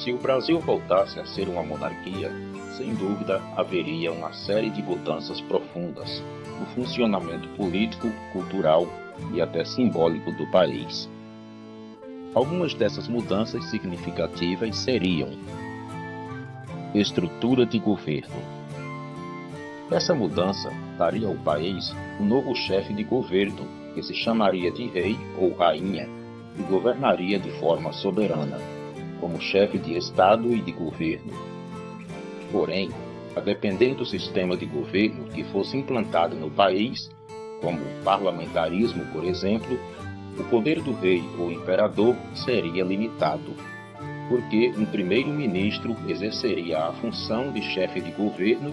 Se o Brasil voltasse a ser uma monarquia, sem dúvida haveria uma série de mudanças profundas no funcionamento político, cultural e até simbólico do país. Algumas dessas mudanças significativas seriam: estrutura de governo. Essa mudança daria ao país um novo chefe de governo, que se chamaria de rei ou rainha, e governaria de forma soberana, como chefe de Estado e de governo. Porém, a depender do sistema de governo que fosse implantado no país, como o parlamentarismo, por exemplo, o poder do rei ou imperador seria limitado, porque um primeiro-ministro exerceria a função de chefe de governo,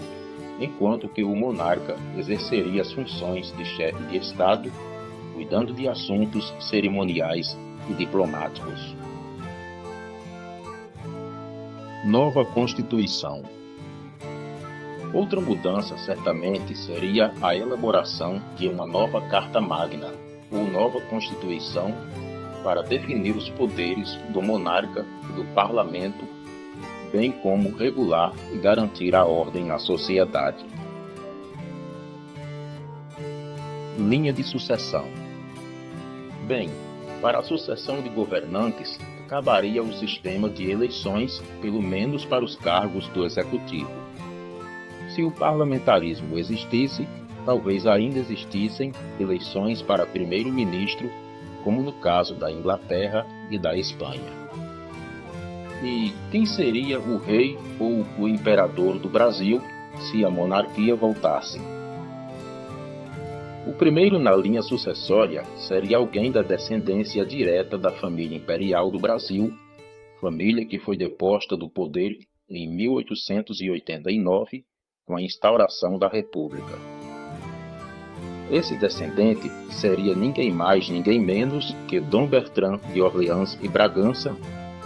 enquanto que o monarca exerceria as funções de chefe de Estado, cuidando de assuntos cerimoniais e diplomáticos. Nova Constituição. Outra mudança certamente seria a elaboração de uma nova Carta Magna, ou nova Constituição, para definir os poderes do monarca e do parlamento, bem como regular e garantir a ordem na sociedade. Linha de sucessão. Bem, para a sucessão de governantes, caberia o sistema de eleições, pelo menos para os cargos do executivo. Se o parlamentarismo existisse, talvez ainda existissem eleições para primeiro-ministro, como no caso da Inglaterra e da Espanha. E quem seria o rei ou o imperador do Brasil se a monarquia voltasse? O primeiro na linha sucessória seria alguém da descendência direta da família imperial do Brasil, família que foi deposta do poder em 1889, com a instauração da República. Esse descendente seria ninguém mais, ninguém menos que Dom Bertrand de Orleans e Bragança,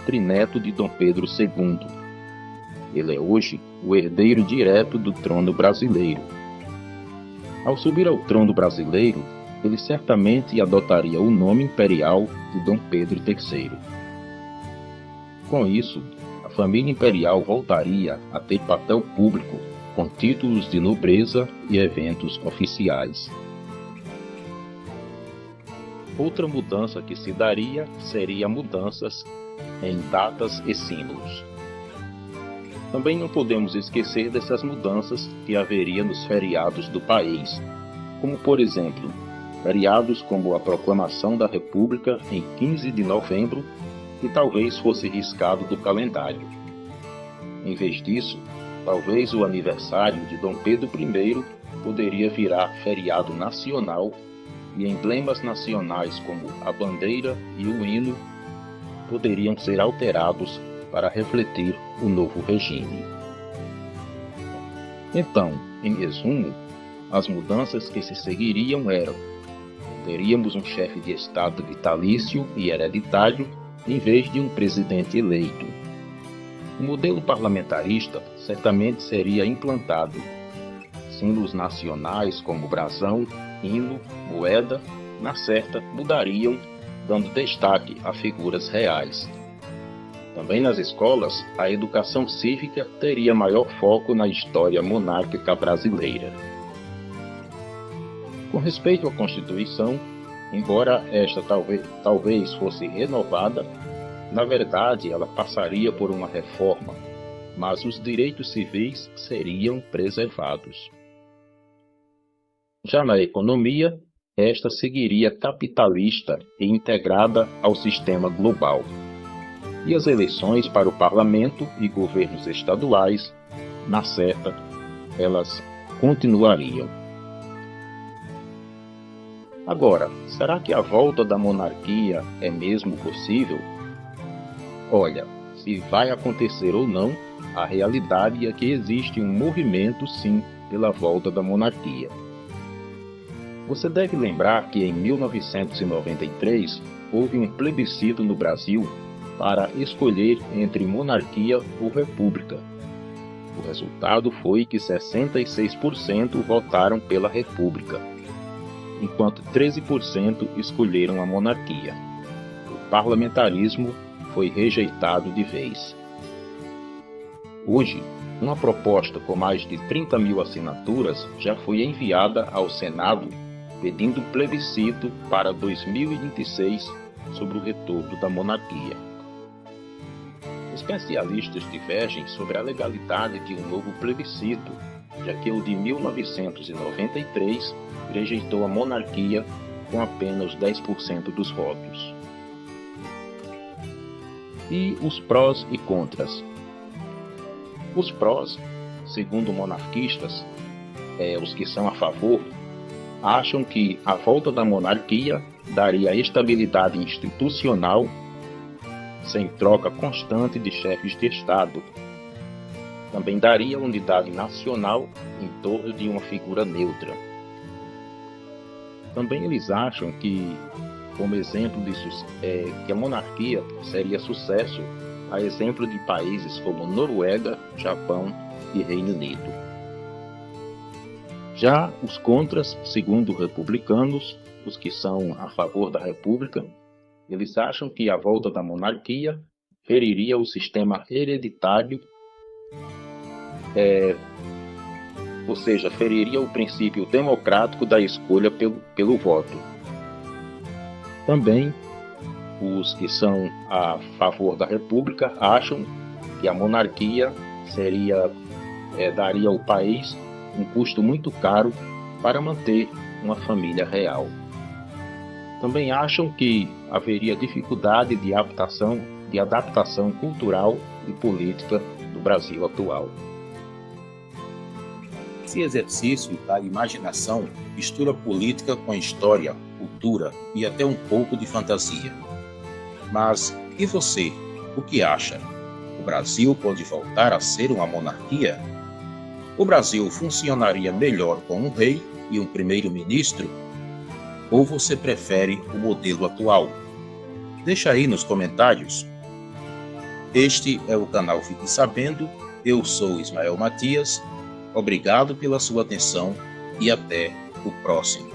trineto de Dom Pedro II. Ele é hoje o herdeiro direto do trono brasileiro. Ao subir ao trono brasileiro, ele certamente adotaria o nome imperial de Dom Pedro III. Com isso, a família imperial voltaria a ter papel público, com títulos de nobreza e eventos oficiais. Outra mudança que se daria seria mudanças em datas e símbolos. Também não podemos esquecer dessas mudanças que haveria nos feriados do país, como, por exemplo, feriados como a proclamação da República em 15 de novembro, que talvez fosse riscado do calendário. Em vez disso, talvez o aniversário de Dom Pedro I poderia virar feriado nacional e emblemas nacionais como a bandeira e o hino poderiam ser alterados para refletir o novo regime. Então, em resumo, as mudanças que se seguiriam eram: teríamos um chefe de Estado vitalício e hereditário em vez de um presidente eleito. O modelo parlamentarista certamente seria implantado. Símbolos nacionais como brasão, hino, moeda, na certa mudariam, dando destaque a figuras reais. Também nas escolas, a educação cívica teria maior foco na história monárquica brasileira. Com respeito à Constituição, embora esta talvez fosse renovada, na verdade ela passaria por uma reforma, mas os direitos civis seriam preservados. Já na economia, esta seguiria capitalista e integrada ao sistema global. E as eleições para o parlamento e governos estaduais, na certa, elas continuariam. Agora, será que a volta da monarquia é mesmo possível? Olha, se vai acontecer ou não, a realidade é que existe um movimento, sim, pela volta da monarquia. Você deve lembrar que em 1993 houve um plebiscito no Brasil para escolher entre monarquia ou república. O resultado foi que 66% votaram pela república, enquanto 13% escolheram a monarquia. O parlamentarismo foi rejeitado de vez. Hoje, uma proposta com mais de 30 mil assinaturas já foi enviada ao Senado pedindo plebiscito para 2026 sobre o retorno da monarquia. Especialistas divergem sobre a legalidade de um novo plebiscito, já que o de 1993 rejeitou a monarquia com apenas 10% dos votos. E os prós e contras? Os prós, segundo monarquistas, os que são a favor, acham que a volta da monarquia daria estabilidade institucional sem troca constante de chefes de Estado. Também daria unidade nacional em torno de uma figura neutra. Também eles acham que, como exemplo disso, que a monarquia seria sucesso, a exemplo de países como Noruega, Japão e Reino Unido. Já os contras, segundo republicanos, os que são a favor da república, eles acham que a volta da monarquia feriria o sistema hereditário, ou seja, feriria o princípio democrático da escolha pelo voto. Também, os que são a favor da república acham que a monarquia daria ao país um custo muito caro para manter uma família real. Também acham que haveria dificuldade de adaptação cultural e política do Brasil atual. Esse exercício da imaginação mistura política com história, cultura e até um pouco de fantasia. Mas e você, o que acha? O Brasil pode voltar a ser uma monarquia? O Brasil funcionaria melhor com um rei e um primeiro-ministro? Ou você prefere o modelo atual? Deixa aí nos comentários. Este é o canal Fique Sabendo. Eu sou Ismael Matias. Obrigado pela sua atenção e até o próximo.